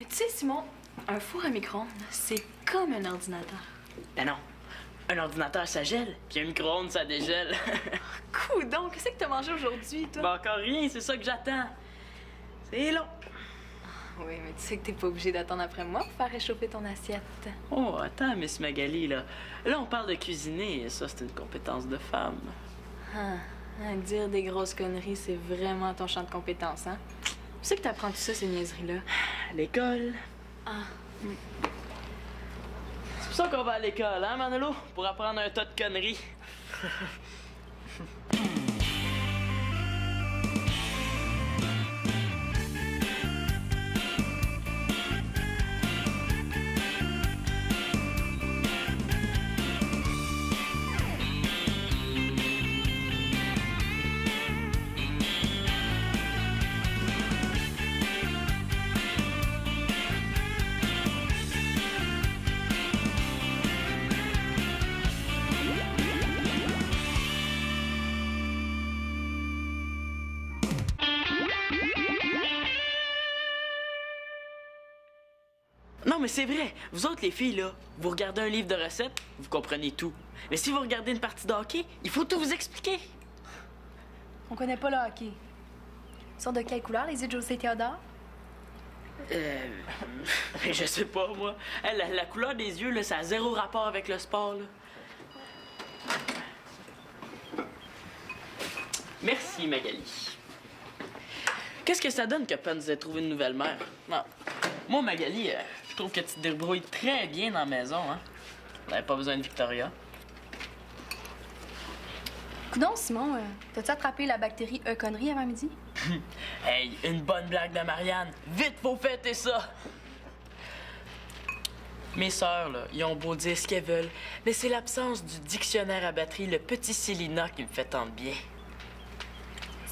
Tu sais, Simon, un four à micro-ondes, c'est comme un ordinateur. Ben non. Un ordinateur, ça gèle, puis un micro-ondes, ça dégèle. Coudonc, qu'est-ce que t'as mangé aujourd'hui, toi? Ben encore rien, c'est ça que j'attends. C'est long. Oui, mais tu sais que t'es pas obligé d'attendre après moi pour faire réchauffer ton assiette. Oh, attends, Miss Magali, là. Là, on parle de cuisiner, et ça, c'est une compétence de femme. Dire des grosses conneries, c'est vraiment ton champ de compétences, hein? Tu sais que t'apprends tout ça, ces niaiseries-là. À l'école. C'est pour ça qu'on va à l'école, hein, Manolo? Pour apprendre un tas de conneries. Non, mais c'est vrai. Vous autres, les filles, là, vous regardez un livre de recettes, vous comprenez tout. Mais si vous regardez une partie de hockey, il faut tout vous expliquer. On connaît pas le hockey. Ils sont de quelle couleur, les yeux de José Théodore? Je sais pas, moi. Hey, la couleur des yeux, là, ça a zéro rapport avec le sport, là. Merci, Magali. Qu'est-ce que ça donne que Pan nous ait trouvé une nouvelle mère? Non. Moi, Magali, je trouve que tu te débrouilles très bien dans la maison, hein? T'avais pas besoin de Victoria. Coudonc, Simon, t'as-tu attrapé la bactérie E. connerie avant midi? Hey, une bonne blague de Marianne. Vite, faut fêter ça! Mes sœurs, là, ils ont beau dire ce qu'elles veulent, mais c'est l'absence du dictionnaire à batterie, le petit Célina, qui me fait tant de bien.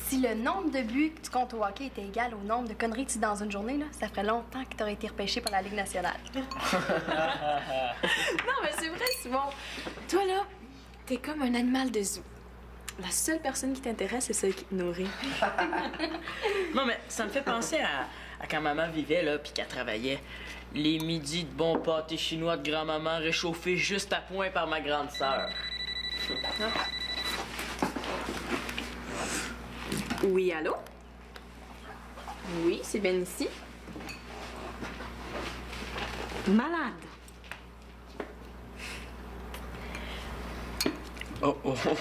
Si le nombre de buts que tu comptes au hockey était égal au nombre de conneries que tu dis dans une journée, là, ça ferait longtemps que t'aurais été repêché par la Ligue nationale. Non, mais c'est vrai, Simon. Toi, là, t'es comme un animal de zoo. La seule personne qui t'intéresse, c'est celle qui te nourrit. Non, mais ça me fait penser à quand maman vivait, là, puis qu'elle travaillait. Les midis de bon pâté chinois de grand-maman réchauffés juste à point par ma grande sœur. Oui, allô? Oui, c'est bien ici. Malade. Oh, oh, oh.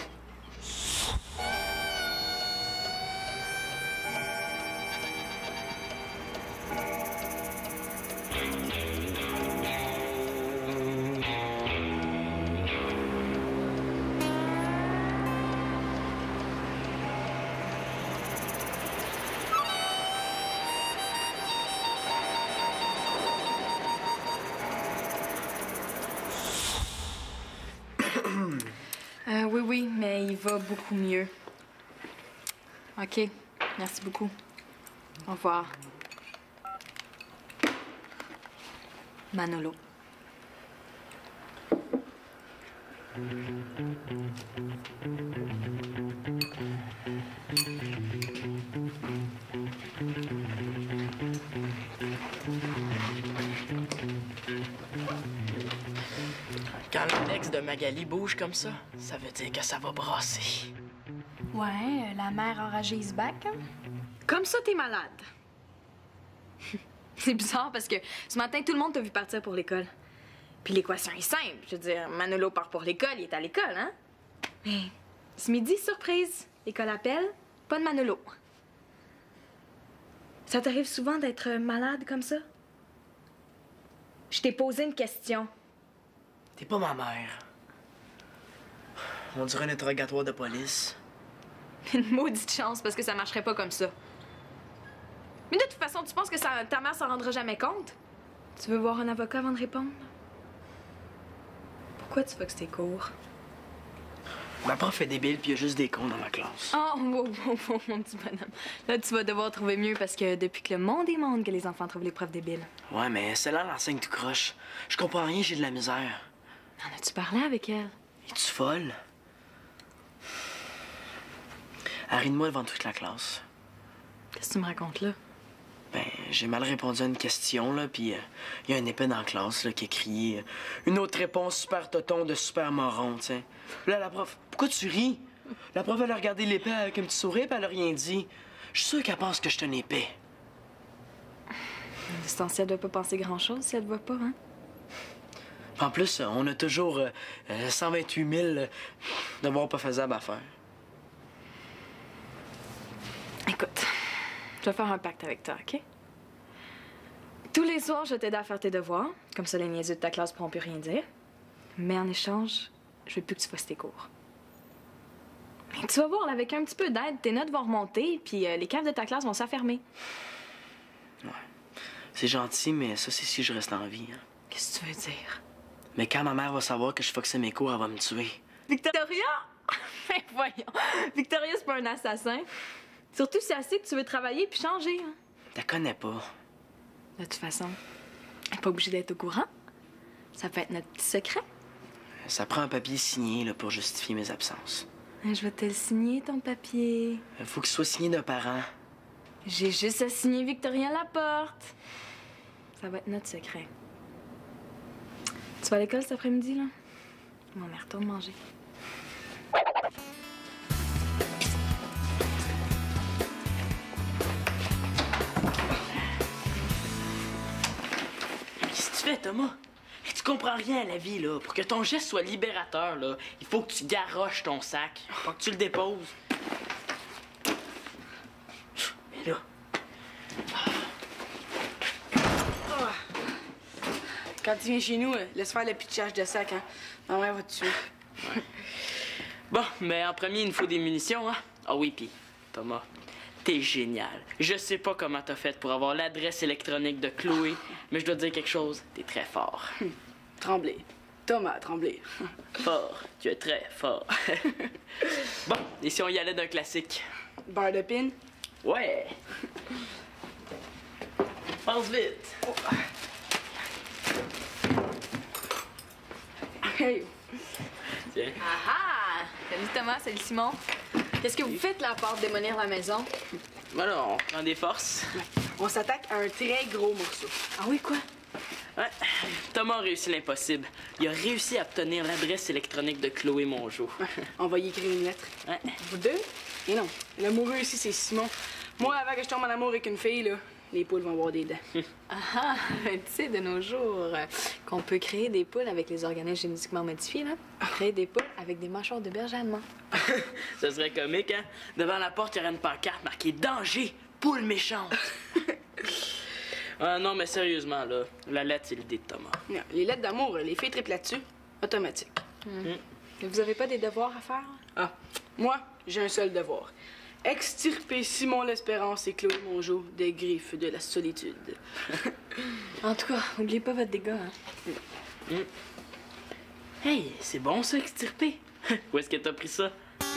Oui, mais il va beaucoup mieux. OK. Merci beaucoup. Au revoir. Manolo. Quand l'index de Magali bouge comme ça veut dire que ça va brasser. Ouais, la mère enragée is back, hein? Comme ça, t'es malade. C'est bizarre parce que ce matin, tout le monde t'a vu partir pour l'école. Puis l'équation est simple. Je veux dire, Manolo part pour l'école, il est à l'école, hein? Mais ce midi, surprise, l'école appelle, pas de Manolo. Ça t'arrive souvent d'être malade comme ça? Je t'ai posé une question. T'es pas ma mère. On dirait un interrogatoire de police. Une maudite chance parce que ça marcherait pas comme ça. Mais de toute façon, tu penses que ta mère s'en rendra jamais compte? Tu veux voir un avocat avant de répondre? Pourquoi tu veux que c'était court? Ma prof est débile puis il y a juste des cons dans ma classe. Oh, mon petit bonhomme. Là, tu vas devoir trouver mieux parce que depuis que le monde est monde que les enfants trouvent les profs débiles. Ouais, mais celle-là, l'enseigne tout croche. Je comprends rien, j'ai de la misère. En as-tu parlé avec elle? Es-tu folle? Elle rit de moi devant toute la classe. Qu'est-ce que tu me racontes là? Ben, j'ai mal répondu à une question, là, puis il y a un épais dans la classe, là, qui a crié une autre réponse super toton de super moron, tu sais. Là, la prof, pourquoi tu ris? La prof, elle a regardé l'épée avec un petit sourire, puis elle a rien dit. Je suis sûr qu'elle pense que je suis un épais. Distancielle doit pas penser grand-chose si elle te voit pas, hein? En plus, on a toujours 128 000 devoirs pas faisables à faire. Écoute, je vais faire un pacte avec toi, OK? Tous les soirs, je t'aide à faire tes devoirs. Comme ça, les niaiseux de ta classe pourront plus rien dire. Mais en échange, je veux plus que tu fasses tes cours. Mais tu vas voir, là, avec un petit peu d'aide, tes notes vont remonter, puis les caves de ta classe vont s'affermer. Ouais. C'est gentil, mais ça, c'est si je reste en vie. Hein. Qu'est-ce que tu veux dire? Mais quand ma mère va savoir que je foxais mes cours, elle va me tuer. Victoria? Mais voyons, Victoria, c'est pas un assassin. Surtout si elle sait que tu veux travailler puis changer. Hein. T'la connais pas. De toute façon, elle n'est pas obligée d'être au courant. Ça peut être notre petit secret. Ça prend un papier signé là, pour justifier mes absences. Je vais te le signer, ton papier. Faut qu'il soit signé d'un parent. J'ai juste à signer Victoria à la porte. Ça va être notre secret. Tu vas à l'école cet après-midi, là? Bon, mais retourne manger. Qu'est-ce que tu fais, Thomas? Tu comprends rien à la vie, là. Pour que ton geste soit libérateur, là, il faut que tu garroches ton sac. Faut que tu le déposes. Mais là... Quand tu viens chez nous, laisse faire le pitchage de sac, hein. Ma mère va te tuer. Bon, mais en premier, il nous faut des munitions, hein? Ah oui, pis Thomas, t'es génial. Je sais pas comment t'as fait pour avoir l'adresse électronique de Chloé, mais je dois te dire quelque chose, t'es très fort. Tremblay. Thomas Tremblay. Fort, tu es très fort. Bon, et si on y allait d'un classique? Beurre de pin. Ouais! Pense vite! Oh. Hey. Tiens. Ah ah! Salut Thomas, salut Simon. Qu'est-ce que vous faites là, à part démolir la maison? Voilà, on prend des forces. On s'attaque à un très gros morceau. Ah oui, quoi? Ouais. Thomas a réussi l'impossible. Il a réussi à obtenir l'adresse électronique de Chloé Mongeau. On va y écrire une lettre. Ouais. Vous deux? Et non. L'amoureux ici, c'est Simon. Moi, avant que je tombe en amour avec une fille, là, les poules vont avoir des dents. Ah, tu sais, de nos jours, qu'on peut créer des poules avec les organismes génétiquement modifiés, là. Créer des poules avec des mâchoires de berger allemand. Ça serait comique, hein? Devant la porte, il y aurait une pancarte marquée « Danger! Poule méchante! » Ah non, mais sérieusement, là, la lettre, c'est l'idée de Thomas. Non, les lettres d'amour, les filles triplent là-dessus. Automatique. Mais vous avez pas des devoirs à faire? Ah, moi, j'ai un seul devoir. Extirper Simon l'Espérance et Chloé Mongeau des griffes de la solitude. En tout cas, oubliez pas votre dégât, hein. Hey, c'est bon ça, extirper! Où est-ce que t'as pris ça? Tu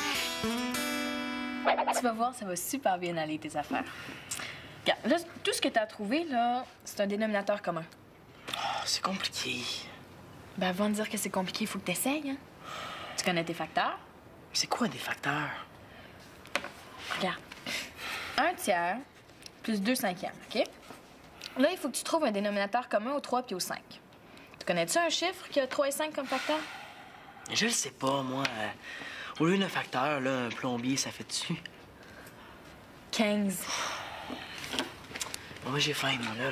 vas voir, ça va super bien aller, tes affaires. Regarde, là, tout ce que t'as trouvé, là, c'est un dénominateur commun. Oh, c'est compliqué. Ben, avant de dire que c'est compliqué, il faut que t'essayes, hein. Tu connais tes facteurs? C'est quoi des facteurs? Regarde. 1/3 plus 2/5, OK? Là, il faut que tu trouves un dénominateur commun au 3 puis au 5. Tu connais-tu un chiffre qui a 3 et 5 comme facteur? Je le sais pas, moi. Au lieu d'un facteur, là, un plombier, ça fait dessus. 15. Moi, j'ai faim, moi, là.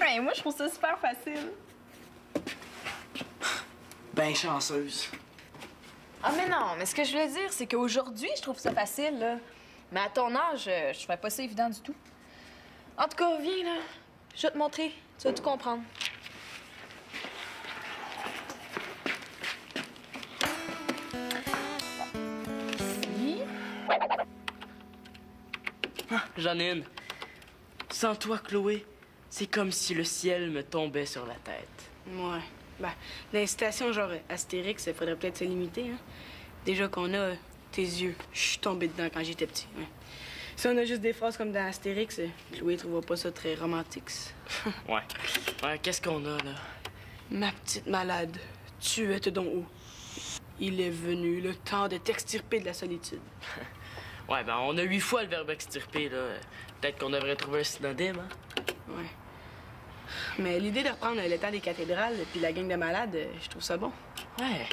Hey, moi, je trouve ça super facile. Ben chanceuse. Ah, mais non, mais ce que je veux dire, c'est qu'aujourd'hui, je trouve ça facile, là. Mais à ton âge, je ferais pas ça évident du tout. En tout cas, viens, là. Je vais te montrer. Tu vas tout comprendre. Ici. Ah, j'en ai une. Sans toi, Chloé, c'est comme si le ciel me tombait sur la tête. Ouais. Ben, dans les citations genre Astérix, il faudrait peut-être se limiter, hein. Déjà qu'on a tes yeux. Je suis tombée dedans quand j'étais petit. Ouais. Si on a juste des phrases comme dans Astérix, Chloé trouvera pas ça très romantique. Ouais. Ouais, qu'est-ce qu'on a, là? Ma petite malade, tu es donc où? il est venu le temps de t'extirper de la solitude. Ouais, ben on a 8 fois le verbe extirper, là. Peut-être qu'on devrait trouver un synonyme, hein? Ouais. Mais l'idée de reprendre le temps des cathédrales puis la gang de malades, je trouve ça bon. Ouais.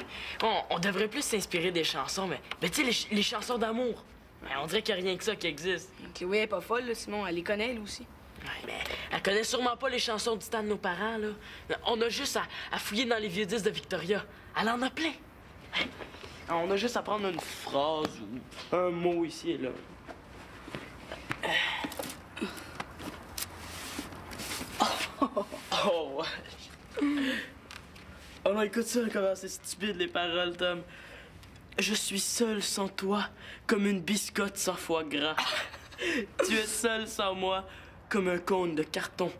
On devrait plus s'inspirer des chansons, mais tu sais, les chansons d'amour. Ouais, on dirait qu'il n'y a rien que ça qui existe. Chloé est pas folle, là, Simon. Elle les connaît, elle aussi. Ouais, mais elle connaît sûrement pas les chansons du temps de nos parents, là. On a juste à fouiller dans les vieux disques de Victoria. Elle en a plein. Ouais. On a juste à prendre une phrase ou un mot ici et là. Oh, ouais. Oh non, écoute ça, comment c'est stupide les paroles, Tom. Je suis seul sans toi, comme une biscotte sans foie gras. Tu es seul sans moi, comme un cône de carton,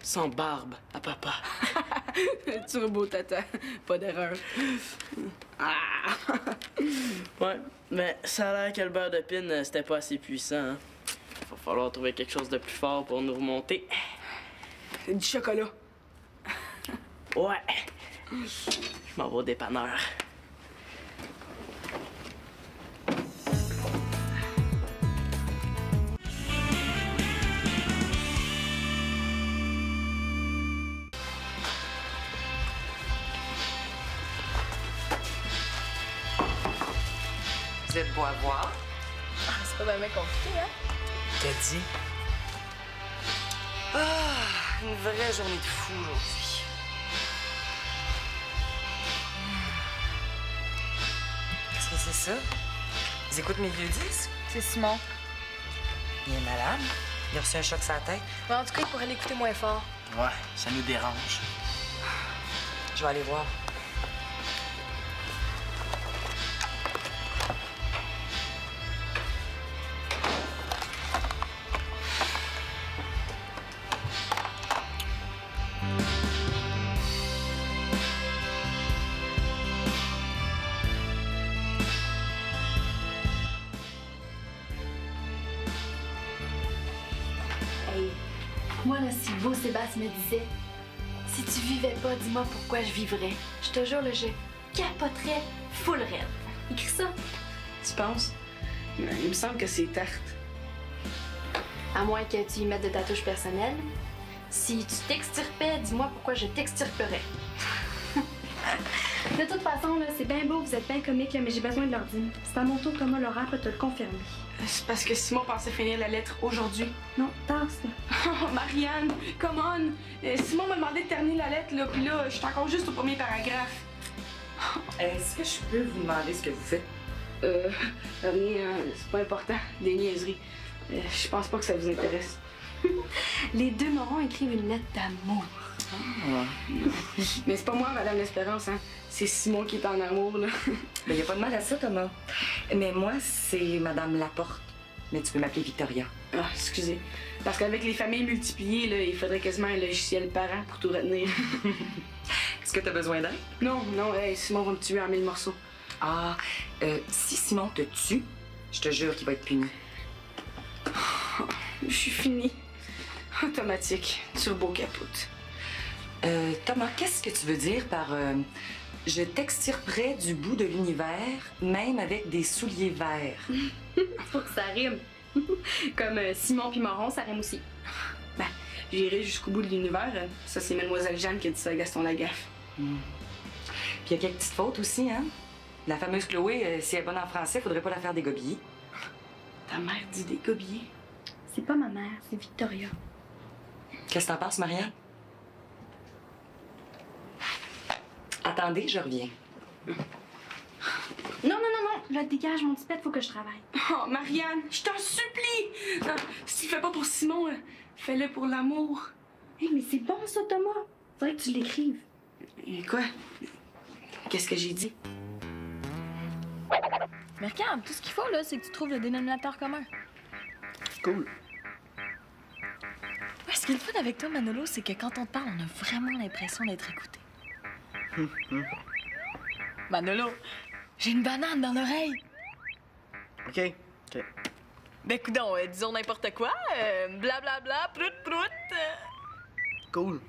sans barbe à papa. Turbo tata, pas d'erreur. Ah! Ouais, mais ça a l'air que le beurre de pin, c'était pas assez puissant, hein. Va falloir trouver quelque chose de plus fort pour nous remonter. Du chocolat. Ouais. Je m'en vais au dépanneur. Vous êtes beau à voir. C'est pas vraiment compliqué, hein? T'as dit? Une vraie journée de fou aujourd'hui. Qu'est-ce que c'est ça? Ils écoutent mes vieux disques? C'est Simon. Il est malade. Il a reçu un choc sur la tête. Mais en tout cas, il pourrait l'écouter moins fort. Ouais, ça nous dérange. Je vais aller voir. Hey, moi, là, si le beau Sébastien me disait « Si tu vivais pas, dis-moi pourquoi je vivrais. » Je te jure, là, je capoterais full raide. Écris ça. Tu penses? Il me semble que c'est tarte. À moins que tu y mettes de ta touche personnelle. Si tu t'extirpais, dis-moi pourquoi je t'extirperais. De toute façon, là, c'est bien beau, vous êtes bien comique, là, mais j'ai besoin de l'ordi. C'est à mon tour, Thomas Laurent peut te le confirmer. C'est parce que Simon pensait finir la lettre aujourd'hui. Non, tasse, là. Oh, Marianne, come on! Simon m'a demandé de terminer la lettre, là, puis là, je suis encore juste au premier paragraphe. Est-ce que je peux vous demander ce que vous faites? Rien, c'est pas important, des niaiseries. Je pense pas que ça vous intéresse. Les deux morons écrivent une lettre d'amour. Mais c'est pas moi, Madame l'Espérance, hein. C'est Simon qui est en amour, là. Ben, y a pas de mal à ça, Thomas. Mais moi, c'est Madame Laporte. Mais tu peux m'appeler Victoria. Ah, excusez. Parce qu'avec les familles multipliées, là, il faudrait quasiment un logiciel parent pour tout retenir. Est-ce que t'as besoin d'aide? Non, hey, Simon va me tuer en 1000 morceaux. Ah, si Simon te tue, je te jure qu'il va être puni. Je suis finie. Automatique. Turbo capote. Thomas, qu'est-ce que tu veux dire par je t'extirperai du bout de l'univers, même avec des souliers verts? Faut que ça rime. Comme Simon puis Moron, ça rime aussi. Ben, j'irai jusqu'au bout de l'univers. Ça, c'est Mademoiselle Jeanne qui a dit ça à Gaston Lagaffe. Puis il y a quelques petites fautes aussi, hein? La fameuse Chloé, si elle est bonne en français, faudrait pas la faire dégobiller. Ta mère dit des gobiers. C'est pas ma mère, c'est Victoria. Qu'est-ce que t'en penses, Marianne? Attendez, je reviens. Non, je te dégage, mon petit pet, faut que je travaille. Oh, Marianne, je t'en supplie! Non, si tu le fais pas pour Simon, fais-le pour l'amour. Hé, mais c'est bon ça, Thomas. Faudrait que tu l'écrives. Et quoi? Qu'est-ce que j'ai dit? Mais regarde, tout ce qu'il faut, là, c'est que tu trouves le dénominateur commun. Cool. Ouais, ce qui est le fun avec toi, Manolo, c'est que quand on te parle, on a vraiment l'impression d'être écouté. Manolo, j'ai une banane dans l'oreille. OK. OK. Ben, coudonc, disons n'importe quoi. Blablabla, prout, prout. Cool.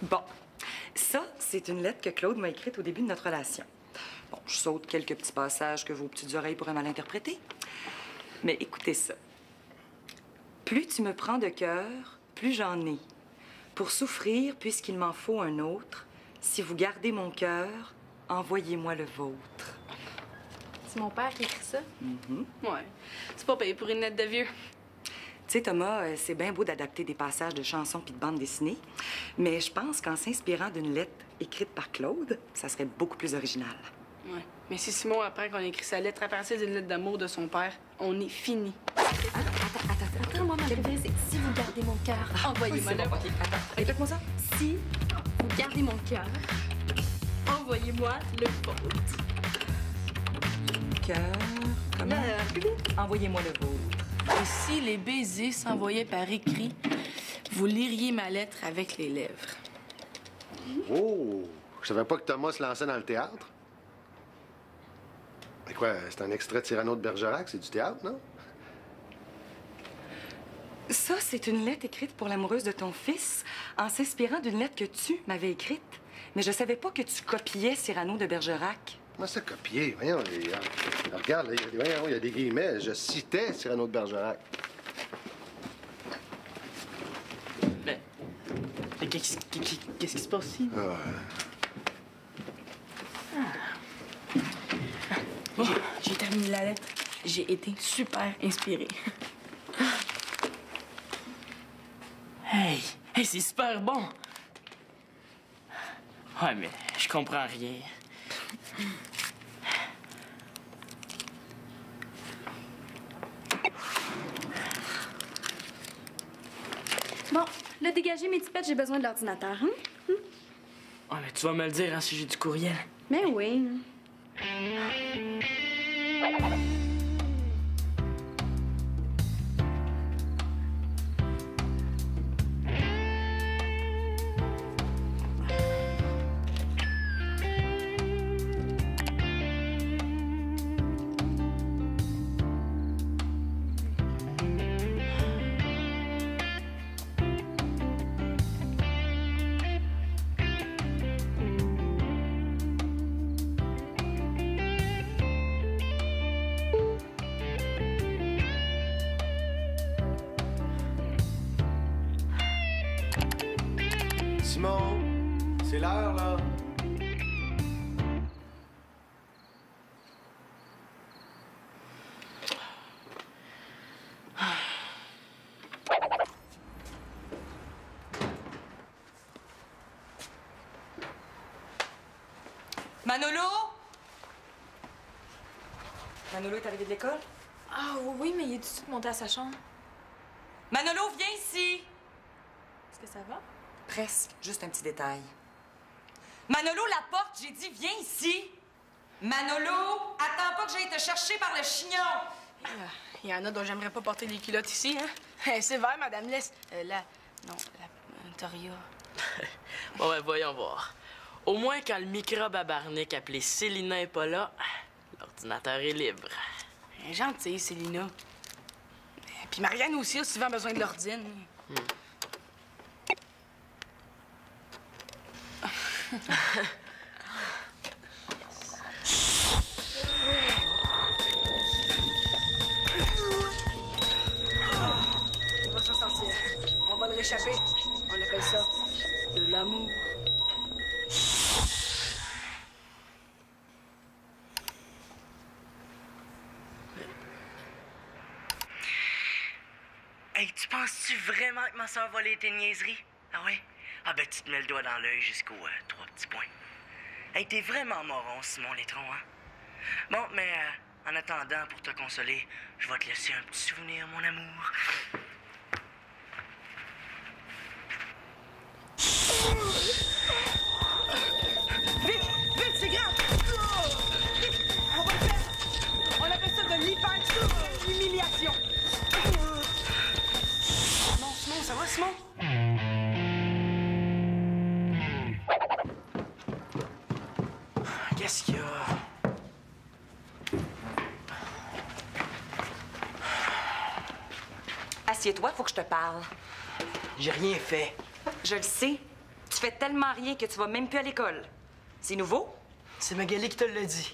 Bon, ça, c'est une lettre que Claude m'a écrite au début de notre relation. Bon, je saute quelques petits passages que vos petites oreilles pourraient mal interpréter. Mais écoutez ça. Plus tu me prends de cœur, plus j'en ai. Pour souffrir, puisqu'il m'en faut un autre, si vous gardez mon cœur, envoyez-moi le vôtre. C'est mon père qui écrit ça. Ouais. C'est pas payé pour une lettre de vieux. Tu sais, Thomas, c'est bien beau d'adapter des passages de chansons puis de bandes dessinées, mais je pense qu'en s'inspirant d'une lettre écrite par Claude, ça serait beaucoup plus original. Ouais. Mais si Simon apprend qu'on a écrit sa lettre à partir d'une lettre d'amour de son père, on est fini. Attends, maman, le bébé, c'est si vous gardez mon cœur, envoyez-moi C'est le bon, OK. Attends, répète-moi ça. Si vous gardez mon cœur, envoyez-moi le vôtre. Cœur, comment? Envoyez-moi le vôtre. Et si les baisers s'envoyaient par écrit, vous liriez ma lettre avec les lèvres. Oh! Je savais pas que Thomas se lançait dans le théâtre. Mais quoi, c'est un extrait de Cyrano de Bergerac, c'est du théâtre, non? Ça, c'est une lettre écrite pour l'amoureuse de ton fils, en s'inspirant d'une lettre que tu m'avais écrite. Mais je savais pas que tu copiais Cyrano de Bergerac. Moi, c'est copié. Voyons, regarde, là, il y a des guillemets. Je citais Cyrano de Bergerac. Mais qu'est-ce qui se passe ici? Bon, j'ai terminé la lettre. J'ai été super inspirée. Hey, c'est super bon! Ouais, mais je comprends rien. Bon, là, dégagez mes tipettes, j'ai besoin de l'ordinateur. Ouais, mais tu vas me le dire hein, si j'ai du courriel. Mais oui. Simon, c'est l'heure, là. Manolo? Manolo est arrivé de l'école? Ah oui, mais il est tout de suite monté à sa chambre. Manolo, viens ici! Est-ce que ça va? Presque, juste un petit détail. Manolo, la porte, j'ai dit, viens ici! Manolo, attends pas que j'aille te chercher par le chignon! Il y en a dont j'aimerais pas porter les culottes ici, hein? C'est vrai, Madame Laisse. Toria. Bon, ben, voyons voir. Au moins, quand le microbe à Barnick appelé Célina est pas là, l'ordinateur est libre. Gentille, Célina. Puis Marianne aussi a souvent besoin de l'ordine. Il va s'en sortir. On va le réchapper. On appelle ça de l'amour. Hey, tu penses-tu vraiment que ma soeur va voler tes niaiseries? Ah ouais? Ah ben, tu te mets le doigt dans l'œil jusqu'aux 3 petits points. Hey, t'es vraiment moron, Simon Létron, hein? Bon, mais en attendant, pour te consoler, je vais te laisser un petit souvenir, mon amour. Vite! Vite, c'est grave! Vite! On va le faire! On appelle ça de l'hyper-humiliation. Simon, ça va, Simon? Qu'est-ce qu'il y a? Assieds-toi, faut que je te parle. J'ai rien fait. Je le sais. Tu fais tellement rien que tu vas même plus à l'école. C'est nouveau? C'est Magali qui te l'a dit.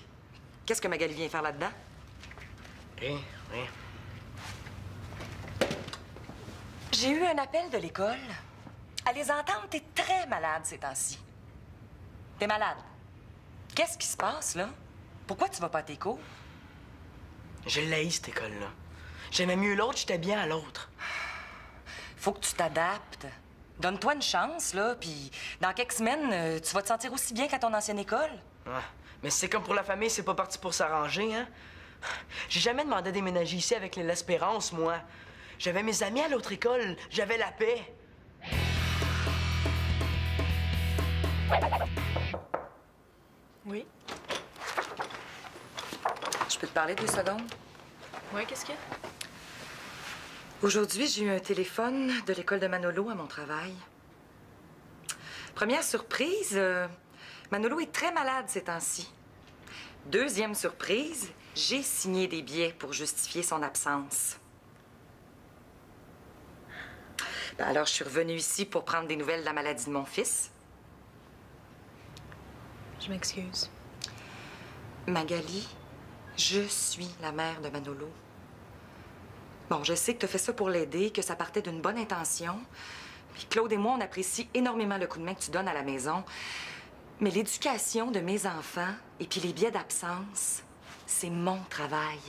Qu'est-ce que Magali vient faire là-dedans? Rien. J'ai eu un appel de l'école. À les entendre, t'es très malade ces temps-ci. T'es malade. Qu'est-ce qui se passe, là? Pourquoi tu vas pas à tes cours? Je l'ai, cette école-là. J'aimais mieux l'autre, j'étais bien à l'autre. Faut que tu t'adaptes. Donne-toi une chance, là, puis dans quelques semaines, tu vas te sentir aussi bien qu'à ton ancienne école. Ouais. Mais c'est comme pour la famille, c'est pas parti pour s'arranger, hein? J'ai jamais demandé à déménager ici avec l'Espérance, moi. J'avais mes amis à l'autre école, j'avais la paix. Oui. Je peux te parler 2 secondes? Ouais, qu'est-ce qu'il y a? Aujourd'hui, j'ai eu un téléphone de l'école de Manolo à mon travail. Première surprise, Manolo est très malade ces temps-ci. Deuxième surprise, j'ai signé des billets pour justifier son absence. Ben alors, je suis revenue ici pour prendre des nouvelles de la maladie de mon fils. Je m'excuse. Magali, je suis la mère de Manolo. Bon, je sais que tu as fait ça pour l'aider, que ça partait d'une bonne intention. Puis Claude et moi, on apprécie énormément le coup de main que tu donnes à la maison. Mais l'éducation de mes enfants et puis les billets d'absence, c'est mon travail.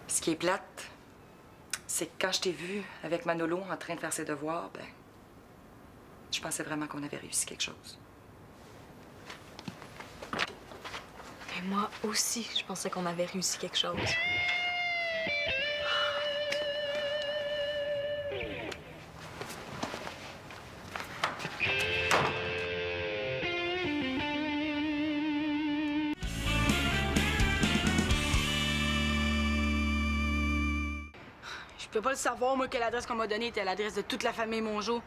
Ce qui est plate, c'est que quand je t'ai vu avec Manolo en train de faire ses devoirs, ben, je pensais vraiment qu'on avait réussi quelque chose. Et moi aussi, je pensais qu'on avait réussi quelque chose. Je peux pas le savoir, moi, que l'adresse qu'on m'a donnée était l'adresse de toute la famille Mongeau.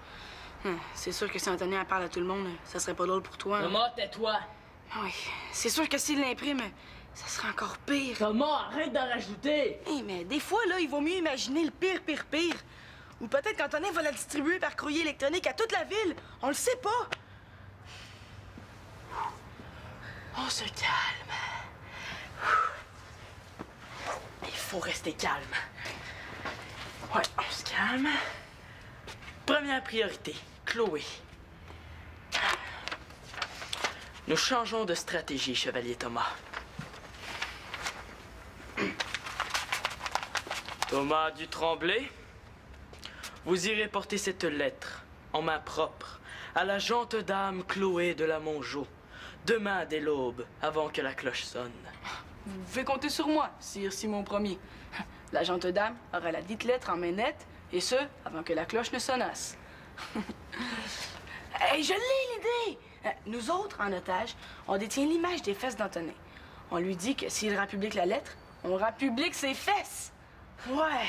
C'est sûr que si Antonin en parle à tout le monde, ça serait pas drôle pour toi. Hein? Thomas, tais-toi. Oui, c'est sûr que s'il l'imprime, ça serait encore pire. Thomas, arrête d'en rajouter. Hey, mais des fois, là, il vaut mieux imaginer le pire. Ou peut-être qu'Antonin va la distribuer par courrier électronique à toute la ville. On le sait pas. On se calme. Il faut rester calme. Ouais, on se calme. Première priorité, Chloé. Nous changeons de stratégie, Chevalier Thomas. Thomas du Tremblay, vous irez porter cette lettre, en main propre, à la gente dame Chloé de la Mongeau, demain dès l'aube, avant que la cloche sonne. Vous pouvez compter sur moi, sire Simon Ier. La gente dame aura la dite lettre en main nette, et ce, avant que la cloche ne sonnasse. Hey, je l'ai, l'idée! Nous autres, en otage, on détient l'image des fesses d'Antonin. On lui dit que s'il republique la lettre, on republique ses fesses. Ouais,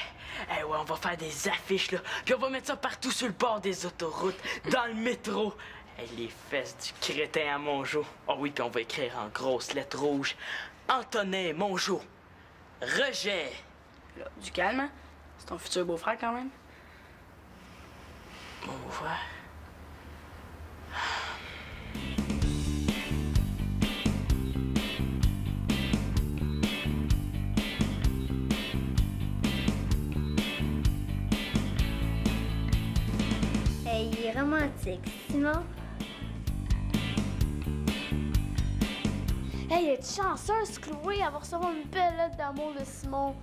ouais, on va faire des affiches, là, puis on va mettre ça partout sur le bord des autoroutes, dans le métro. Hey, les fesses du crétin à Mongeau. Oh oui, puis on va écrire en grosses lettres rouges. Antonin Mongeau. Rejet. Là, du calme, hein? C'est ton futur beau-frère, quand même. Mon beau-frère. Hey, il est romantique, Simon. Hey, es-tu chanceuse, Chloé, à recevoir une belle lettre d'amour de Simon?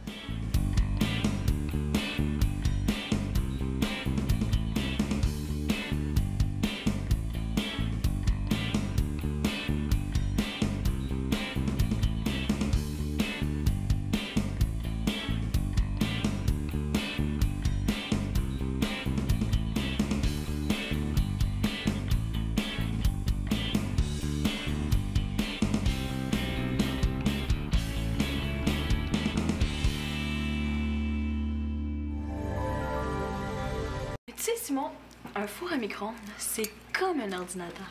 Tu sais, Simon, un four à micro-ondes, c'est comme un ordinateur.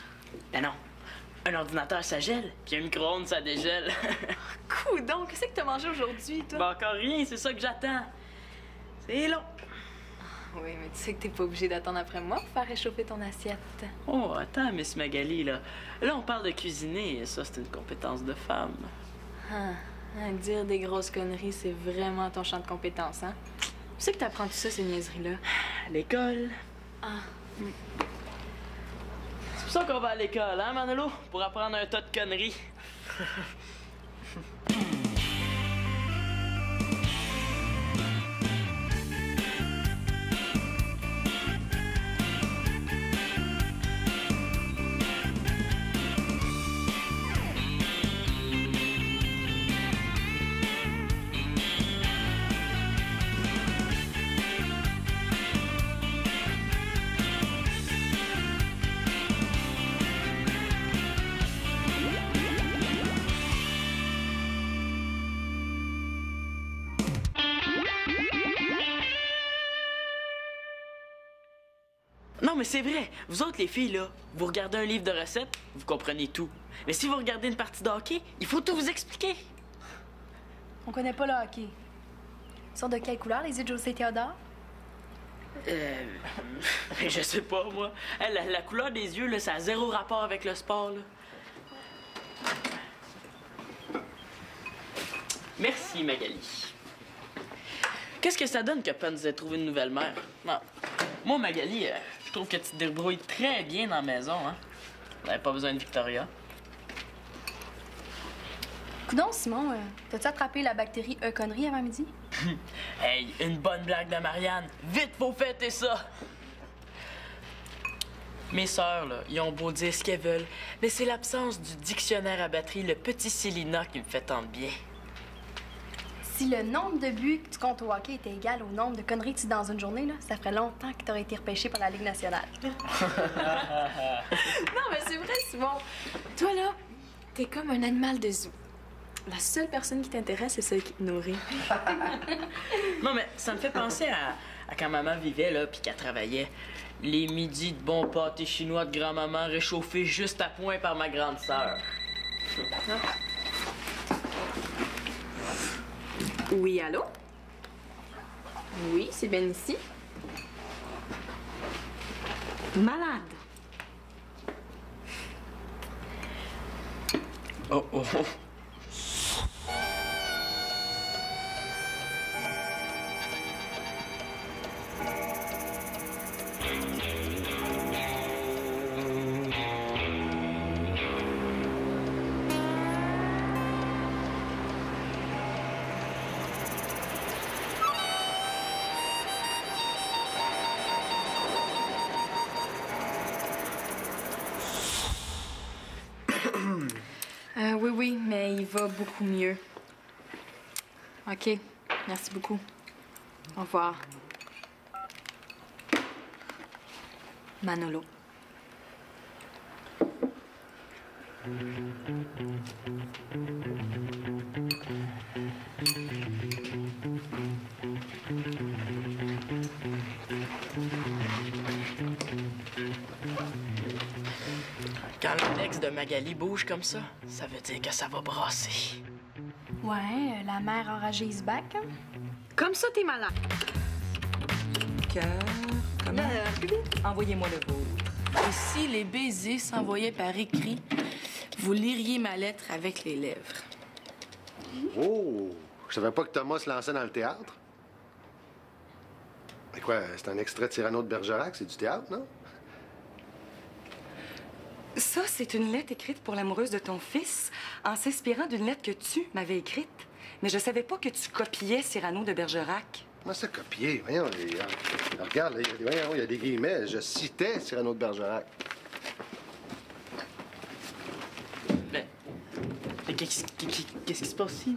Ben non. Un ordinateur, ça gèle, puis un micro-ondes, ça dégèle. Coudon, qu'est-ce que t'as mangé aujourd'hui, toi? Ben encore rien, c'est ça que j'attends. C'est long. Oui, mais tu sais que t'es pas obligé d'attendre après moi pour faire réchauffer ton assiette. Oh, attends, Miss Magali, là. Là, on parle de cuisiner, et ça, c'est une compétence de femme. Dire des grosses conneries, c'est vraiment ton champ de compétences, hein? Tu sais que t'apprends tout ça, ces niaiseries-là. À l'école. Ah. C'est pour ça qu'on va à l'école, hein, Manolo? Pour apprendre un tas de conneries. Non, mais c'est vrai. Vous autres, les filles, là, vous regardez un livre de recettes, vous comprenez tout. Mais si vous regardez une partie de hockey, il faut tout vous expliquer. On connaît pas le hockey. Ils sont de quelle couleur, les yeux de José Théodore? Je sais pas, moi. Hey, la couleur des yeux, là, ça a zéro rapport avec le sport, là. Merci, Magali. Qu'est-ce que ça donne que Pen nous ait trouvé une nouvelle mère? Non. Moi, Magali, je trouve que tu te débrouilles très bien dans la maison, hein? T'avais pas besoin de Victoria. Coudon, Simon, t'as-tu attrapé la bactérie E. connerie avant midi? Hey, une bonne blague de Marianne. Vite, faut fêter ça! Mes sœurs, là, ils ont beau dire ce qu'elles veulent, mais c'est l'absence du dictionnaire à batterie, le petit Célina, qui me fait tant de bien. Si le nombre de buts que tu comptes au hockey était égal au nombre de conneries que tu dis dans une journée, là, ça ferait longtemps que t'aurais été repêché par la Ligue nationale. Non, mais c'est vrai, Simon. Toi, là, t'es comme un animal de zoo. La seule personne qui t'intéresse, c'est celle qui te nourrit. Non, mais ça me fait penser à quand maman vivait, là, puis qu'elle travaillait. Les midis de bons pâtés chinois de grand-maman réchauffés juste à point par ma grande sœur. Oui, allô? Oui, c'est bien ici. Malade. Oh, oh, oh. Oui, mais il va beaucoup mieux. OK. Merci beaucoup. Au revoir. Manolo. Quand l'index de Magali bouge comme ça veut dire que ça va brasser. Ouais, la mère enragée se back. Hein? Comme ça, t'es malade. Cœur. Comment? Envoyez-moi le vôtre. Et si les baisers s'envoyaient par écrit, vous liriez ma lettre avec les lèvres. Oh! Je savais pas que Thomas se lançait dans le théâtre. Mais quoi, c'est un extrait de Cyrano de Bergerac? C'est du théâtre, non? Ça, c'est une lettre écrite pour l'amoureuse de ton fils, en s'inspirant d'une lettre que tu m'avais écrite. Mais je savais pas que tu copiais Cyrano de Bergerac. Comment ça, copier? Voyons, regarde, là, voyons, il y a des guillemets. Je citais Cyrano de Bergerac. Mais qu'est-ce qui se passe ici?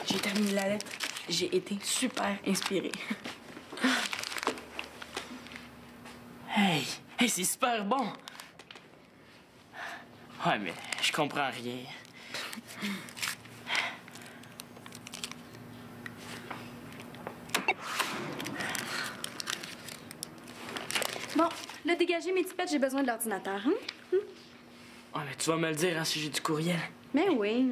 J'ai terminé la lettre. J'ai été super inspirée. Hey, c'est super bon! Ouais, mais je comprends rien. Bon, là, dégagez mes tipettes, j'ai besoin de l'ordinateur. Hein? Ouais, mais tu vas me le dire, hein, si j'ai du courriel. Mais oui.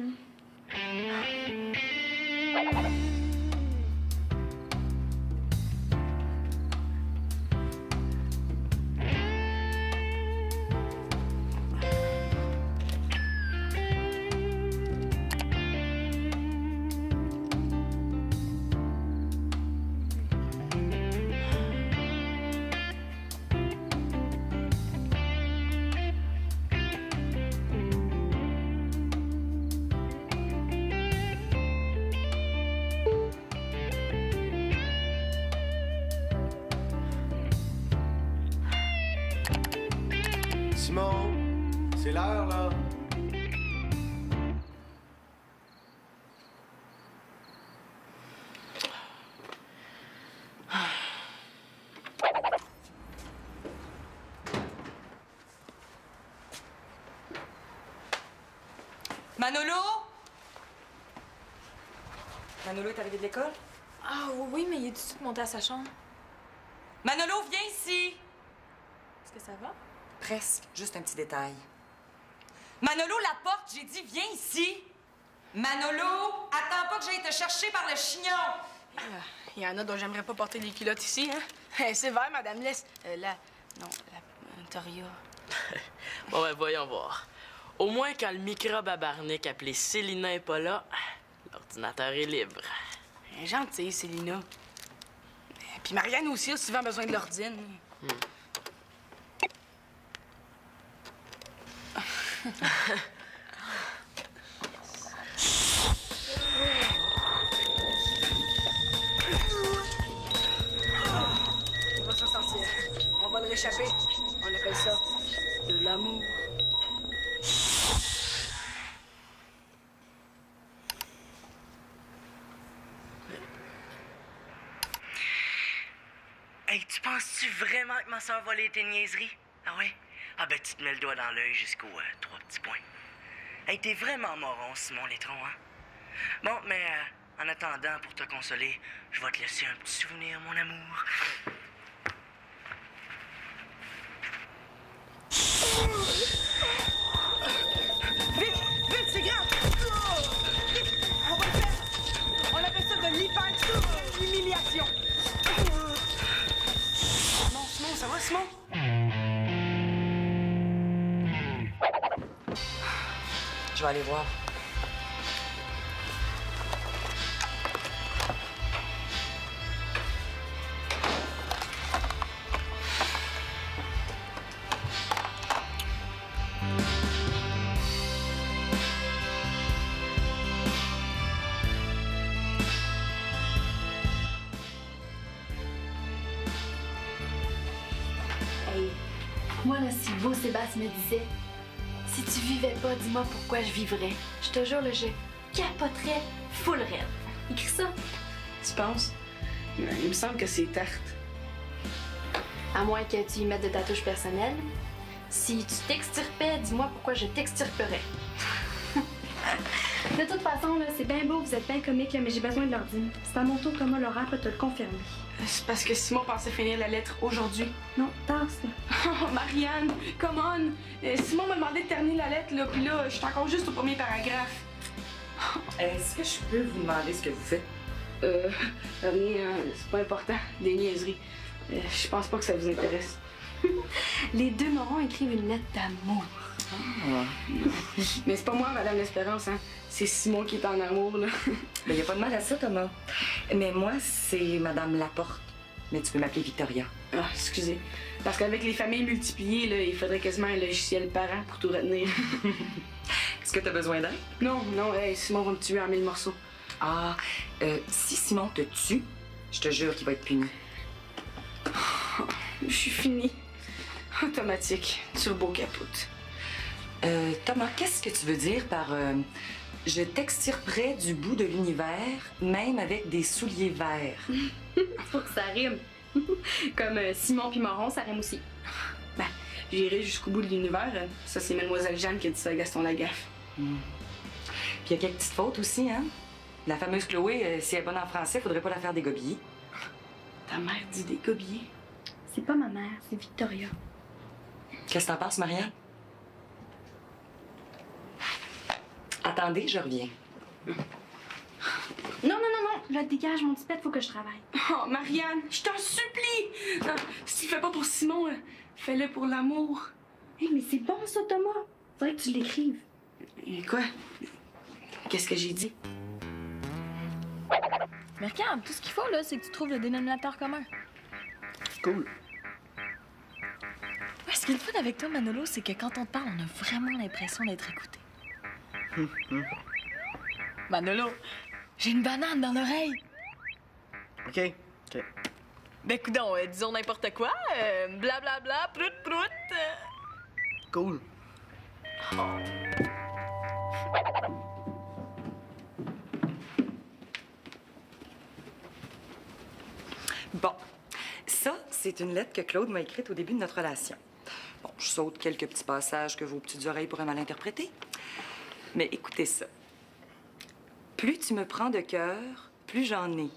Simon, c'est l'heure, là. Manolo? Manolo est arrivé de l'école? Ah oui, mais il est tout de suite monté à sa chambre. Manolo, viens ici! Est-ce que ça va? Presque, juste un petit détail. Manolo, la porte, j'ai dit viens ici! Manolo, attends pas que j'aille te chercher par le chignon! Il y en a dont j'aimerais pas porter les culottes ici, hein? C'est vrai, Madame Laisse. Toria. Bon, ben, voyons voir. Au moins, quand le microbe à Barnick appelé Célina est pas là, l'ordinateur est libre. Gentille, Célina. Puis Marianne aussi a souvent besoin de l'ordine. On va s'en sortir. On va le réchapper. On appelle ça de l'amour. Hey, tu penses-tu vraiment que ma soeur volait tes niaiseries? Ah ouais? Ah ben, tu te mets le doigt dans l'œil jusqu'aux 3 petits points. Hey, t'es vraiment moron, Simon Létron, hein? Bon, mais en attendant, pour te consoler, je vais te laisser un petit souvenir, mon amour. Vite! Vite, c'est grave! On va le faire! On appelle ça de l'hyper-humiliation. Simon, ça va, Simon? Je vais aller voir. Hey, moi là, si beau Sébastien me disait, si tu vivais pas, dis-moi pourquoi je vivrais. Je te jure, là, je capoterais full raide. Écris ça. Tu penses? Il me semble que c'est tarte. À moins que tu y mettes de ta touche personnelle. Si tu t'extirpais, dis-moi pourquoi je t'extirperais. De toute façon, là, c'est bien beau, vous êtes bien comique, là, mais j'ai besoin de l'ordine. C'est à mon tour, Thomas Laurent peut te le confirmer. C'est parce que Simon pensait finir la lettre aujourd'hui. Non, tasse, là. Oh, Marianne, come on! Simon m'a demandé de terminer la lettre, là, puis là, je suis encore juste au premier paragraphe. Est-ce que je peux vous demander ce que vous faites? Rien, c'est pas important. Des niaiseries. Je pense pas que ça vous intéresse. Les deux morons écrivent une lettre d'amour. Mais c'est pas moi, Madame l'Espérance, hein. C'est Simon qui est en amour, là. Ben, y a pas de mal à ça, Thomas. Mais moi, c'est Madame Laporte. Mais tu peux m'appeler Victoria. Ah, excusez. Parce qu'avec les familles multipliées, là, il faudrait quasiment un logiciel parent pour tout retenir. Est-ce que t'as besoin d'aide? Non, hey, Simon va me tuer en 1000 morceaux. Ah, si Simon te tue, je te jure qu'il va être puni. Je suis finie. Automatique. Turbo capote. Thomas, qu'est-ce que tu veux dire par je t'extirperai du bout de l'univers, même avec des souliers verts? Faut que ça rime. Comme Simon puis Moron, ça rime aussi. Ben, j'irai jusqu'au bout de l'univers. Ça, c'est Mademoiselle Jeanne qui a dit ça à Gaston Lagaffe. Puis il y a quelques petites fautes aussi, hein? La fameuse Chloé, si elle est bonne en français, faudrait pas la faire dégobiller. Ta mère dit des gobiers. C'est pas ma mère, c'est Victoria. Qu'est-ce que t'en penses, Marianne? Attendez, je reviens. Non, là, dégage mon petit pet, faut que je travaille. Oh, Marianne, je t'en supplie! Non, si tu le fais pas pour Simon, fais-le pour l'amour. Hé, mais c'est bon ça, Thomas. Faudrait que tu l'écrives. Quoi? Qu'est-ce que j'ai dit? Mais regarde, tout ce qu'il faut, là, c'est que tu trouves le dénominateur commun. Cool. Ouais, ce qui est le fun avec toi, Manolo, c'est que quand on te parle, on a vraiment l'impression d'être écouté. Manolo, j'ai une banane dans l'oreille. OK. Ben, coudonc, disons n'importe quoi. Blablabla, prout, prout. cool. Bon, ça, c'est une lettre que Claude m'a écrite au début de notre relation. Bon, je saute quelques petits passages que vos petites oreilles pourraient mal interpréter. Mais écoutez ça. Plus tu me prends de cœur, plus j'en ai.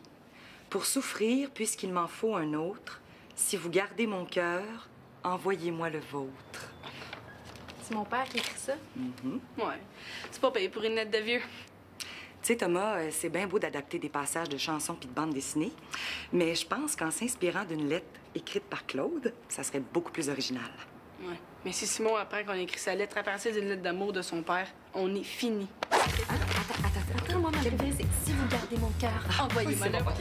Pour souffrir, puisqu'il m'en faut un autre, si vous gardez mon cœur, envoyez-moi le vôtre. C'est mon père qui écrit ça? Ouais. C'est pas payé pour une lettre de vieux. Tu sais, Thomas, c'est bien beau d'adapter des passages de chansons puis de bandes dessinées, mais je pense qu'en s'inspirant d'une lettre écrite par Claude, ça serait beaucoup plus original. Ouais. Mais si Simon apprend qu'on a écrit sa lettre à partir d'une lettre d'amour de son père, on est fini. Attends, moi, ma préférée, c'est si vous gardez mon cœur, envoyez-moi le vôtre.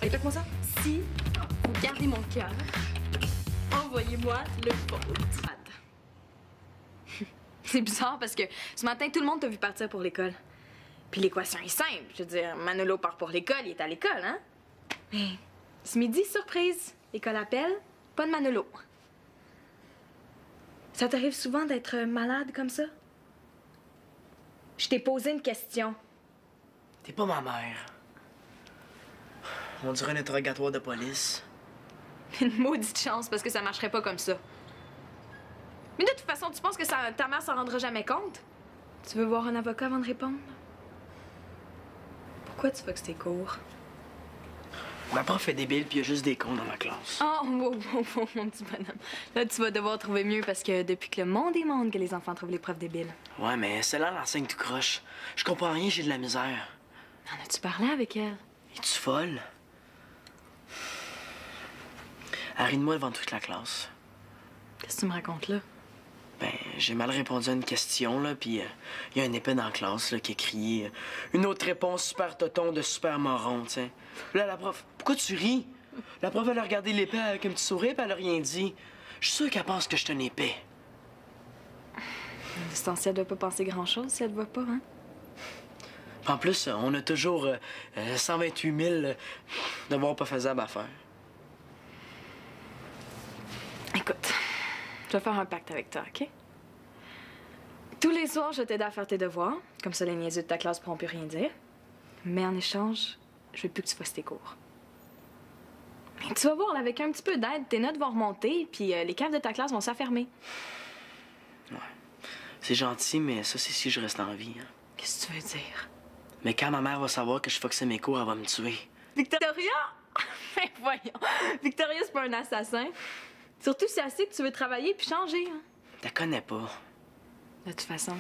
Répète-moi ça. Si vous gardez mon cœur, envoyez-moi le vôtre. Attends. C'est bizarre parce que ce matin, tout le monde t'a vu partir pour l'école. Puis l'équation est simple. Je veux dire, Manolo part pour l'école, il est à l'école, hein? Mais ce midi, surprise, l'école appelle, pas de Manolo. Ça t'arrive souvent d'être malade comme ça? Je t'ai posé une question. T'es pas ma mère. On dirait un interrogatoire de police. Une maudite chance parce que ça marcherait pas comme ça. Mais de toute façon, tu penses que ta mère s'en rendra jamais compte? Tu veux voir un avocat avant de répondre? Pourquoi tu foxes tes cours? Ma prof est débile, puis il y a juste des cons dans ma classe. Oh, mon petit bonhomme. Là, tu vas devoir trouver mieux parce que depuis que le monde est monde que les enfants trouvent les profs débiles. Ouais, mais celle-là, elle enseigne tout croche. Je comprends rien, j'ai de la misère. En as-tu parlé avec elle? Es-tu folle? Elle rit de moi devant toute la classe. Qu'est-ce que tu me racontes là? Ben, j'ai mal répondu à une question, là, puis il y a un épais dans la classe, là, qui a crié une autre réponse super toton de super moron, tu sais. Là, la prof, pourquoi tu ris? La prof, elle a regardé l'épée avec un petit sourire, puis elle a rien dit. Je suis sûr qu'elle pense que je suis un épée. Distancielle doit pas penser grand-chose si elle te voit pas, hein? En plus, on a toujours 128 000 devoirs pas faisables à faire. Écoute, je vais faire un pacte avec toi, OK? Tous les soirs, je t'aide à faire tes devoirs. Comme ça, les niaiseux de ta classe pourront plus rien dire. Mais en échange, je veux plus que tu fasses tes cours. Mais tu vas voir, là, avec un petit peu d'aide, tes notes vont remonter, puis les caves de ta classe vont s'affermer. Ouais. C'est gentil, mais ça, c'est si je reste en vie. Hein. Qu'est-ce que tu veux dire? Mais quand ma mère va savoir que je foxais mes cours, elle va me tuer. Victoria? Mais voyons, Victoria, c'est pas un assassin. Surtout si elle sait que tu veux travailler puis changer. Hein. T'la connais pas. De toute façon,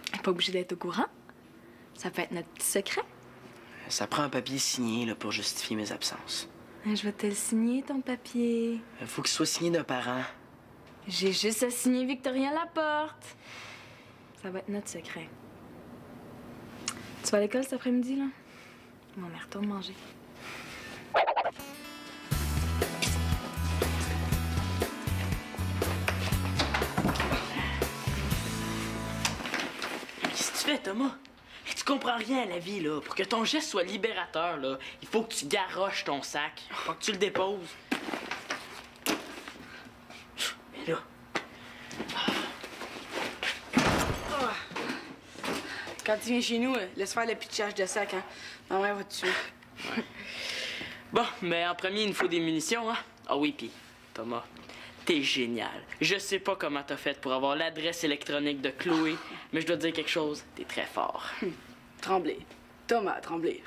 elle n'est pas obligée d'être au courant. Ça peut être notre petit secret. Ça prend un papier signé là, pour justifier mes absences. Je vais te le signer, ton papier. Faut qu'il soit signé d'un parent. J'ai juste à signer Victoria Laporte. Ça va être notre secret. Tu vas à l'école cet après-midi, là? Bon, mais retourne manger. Qu'est-ce que tu fais, Thomas? Tu comprends rien à la vie, là. Pour que ton geste soit libérateur, là, il faut que tu garoches ton sac. Faut que tu le déposes. Mais là... Quand tu viens chez nous, laisse faire le pitchage de sac, hein. Ma mère va te tuer. Bon, mais en premier, il nous faut des munitions, hein? Ah oui, pis Thomas, t'es génial. Je sais pas comment t'as fait pour avoir l'adresse électronique de Chloé, mais je dois te dire quelque chose, t'es très fort. Tremblay. Thomas Tremblay.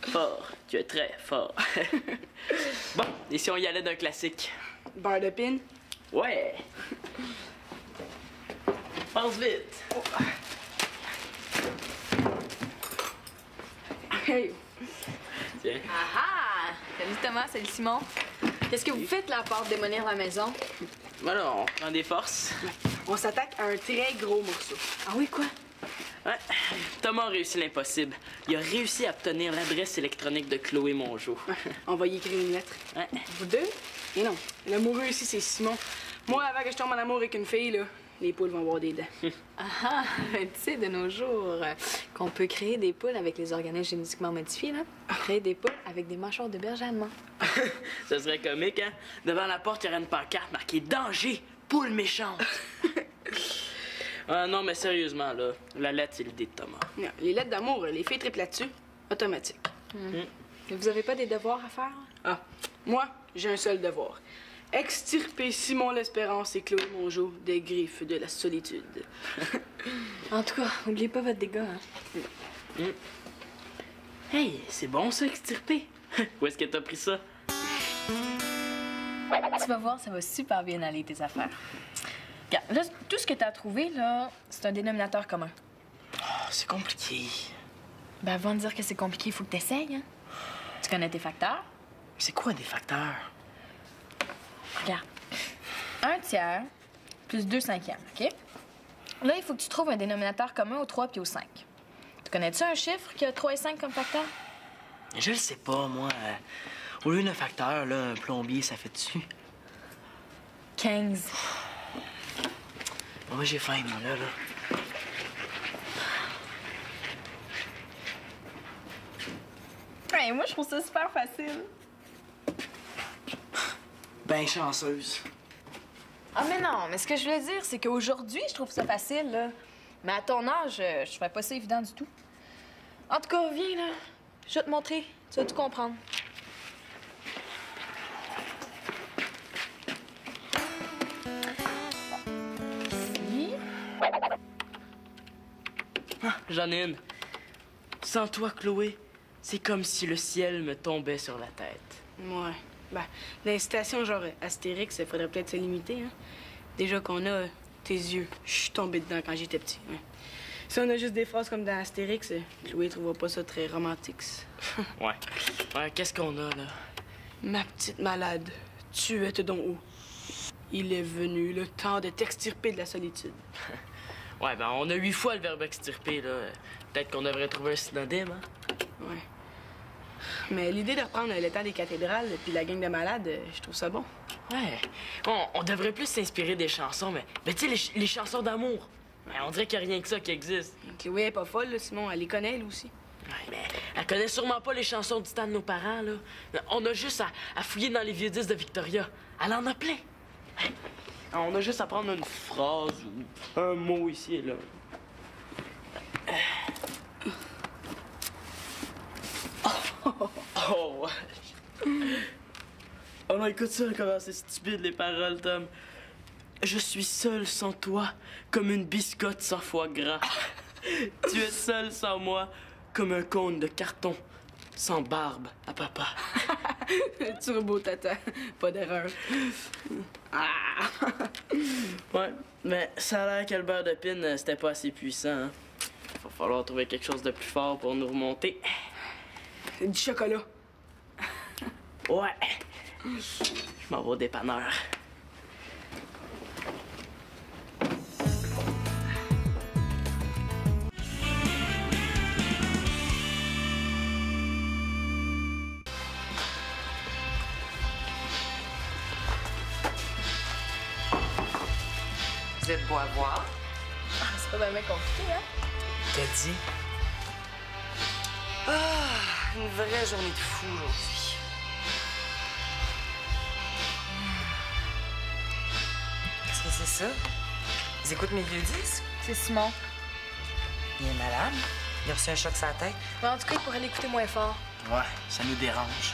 Fort, tu es très fort. Bon, et si on y allait d'un classique? Beurre de pin. Ouais! Pense vite! Oh. Hey. Tiens. Ah ah! Salut Thomas, salut Simon. Qu'est-ce que vous faites là à part démolir la maison? Voilà, on prend des forces. On s'attaque à un très gros morceau. Ah oui, quoi? Ouais. Thomas a réussi l'impossible. Il a réussi à obtenir l'adresse électronique de Chloé Mongeau. On va y écrire une lettre. Ouais. Vous deux? Et non. L'amoureux ici, c'est Simon. Moi, avant que je tombe en amour avec une fille, là, les poules vont avoir des dents. Ah, tu sais, de nos jours, qu'on peut créer des poules avec les organismes génétiquement modifiés, là. Créer des poules avec des mâchoires de berger allemand. Ça serait comique, hein? Devant la porte, il y aurait une pancarte marquée « Danger! Poule méchante! » Ah non, mais sérieusement, là, la lettre, c'est l'idée de Thomas. Non, les lettres d'amour, les filles triplent là-dessus, automatique. Mais vous avez pas des devoirs à faire? Ah, moi, j'ai un seul devoir. Extirper Simon l'Espérance et Chloé Mongeau des griffes de la solitude. En tout cas, oubliez pas votre dégât, hein. Hey, c'est bon ça, extirper. Où est-ce que t'as pris ça? Tu vas voir, ça va super bien aller, tes affaires. Regarde, là, tout ce que t'as trouvé, là, c'est un dénominateur commun. Oh, c'est compliqué. Ben, avant de dire que c'est compliqué, il faut que t'essayes, hein. Tu connais tes facteurs? C'est quoi des facteurs? Regarde. 1/3 plus 2/5, OK? Là, il faut que tu trouves un dénominateur commun au 3 puis au 5. Tu connais-tu un chiffre qui a 3 et 5 comme facteur? Je le sais pas, moi. Au lieu d'un facteur, là, un plombier, ça fait dessus. 15. Bon, moi, j'ai faim, moi, là. Hey, moi, je trouve ça super facile. Ben chanceuse. Ah, mais non, mais ce que je veux dire, c'est qu'aujourd'hui, je trouve ça facile, là. Mais à ton âge, je ferais pas ça évident du tout. En tout cas, viens, là. Je vais te montrer. Tu vas tout comprendre. Ici. Ah, j'en ai une. Sans toi, Chloé, c'est comme si le ciel me tombait sur la tête. Ouais. Ben, les citations genre Astérix, il faudrait peut-être se limiter, hein. Déjà qu'on a tes yeux. Je suis tombée dedans quand j'étais petit. Ouais. Si on a juste des phrases comme dans Astérix, Chloé trouvera pas ça très romantique. Ouais. Ouais, qu'est-ce qu'on a, là? Ma petite malade, tu es donc où? Il est venu le temps de t'extirper de la solitude. Ouais, ben on a 8 fois le verbe extirper, là. Peut-être qu'on devrait trouver un synonyme, hein? Ouais. Mais l'idée de reprendre le temps des cathédrales puis la gang de malades, je trouve ça bon. Ouais. Bon, on devrait plus s'inspirer des chansons, mais tu sais, les chansons d'amour. Ouais, on dirait qu'il n'y a rien que ça qui existe. Chloé est pas folle, là, Simon. Elle les connaît, elle aussi. Ouais, mais elle connaît sûrement pas les chansons du temps de nos parents, là. On a juste à fouiller dans les vieux disques de Victoria. Elle en a plein. Ouais. On a juste à prendre une phrase ou un mot ici et là. Oh, ouais. Oh non, écoute ça, comment c'est stupide les paroles, Tom. Je suis seul sans toi, comme une biscotte sans foie gras. Tu es seul sans moi, comme un cône de carton, sans barbe à papa. Turbo tata, pas d'erreur. Ah! Ouais, mais ça a l'air que le beurre de pin, c'était pas assez puissant, hein. Va falloir trouver quelque chose de plus fort pour nous remonter. Du chocolat. Ouais. Je m'en vais au dépanneur. Vous êtes beau à voir. C'est pas vraiment compliqué, hein? T'as dit? Ah, une vraie journée de fou aujourd'hui. Qu'est-ce que c'est ça? Ils écoutent mes vieux disques? C'est Simon. Il est malade. Il a reçu un choc sur la tête. Mais en tout cas, il pourrait l'écouter moins fort. Ouais, ça nous dérange.